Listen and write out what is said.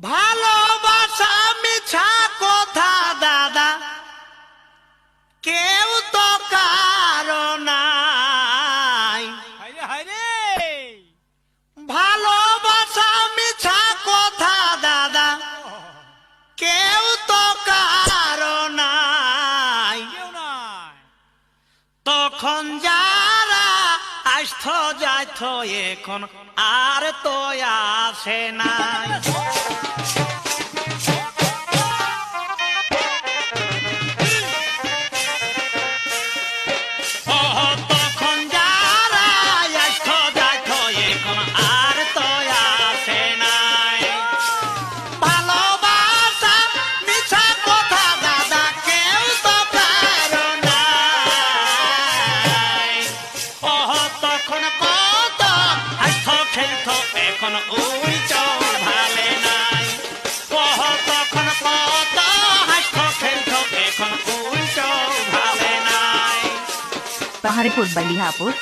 ভালোবাসা মিছা কথা দাদা কেউ তো কারো নাই। ভালোবাসা মিছা কথা দাদা কেউ তো কারো নাই। তখন যারা আসত যাইত এখন আর তো আসে নাই। তখন যারা আসত যাইত এখন আর তো আসে নাই। ভালোবাসা মিছা কথা দাদা কেউ তো কারো নাই। তখন কত হাসত খেলত এখন ওই চল ভালে নাই। তখন কত হাসত খেলত এখন ওই চল ভালে নাই। Paharipod Balihapot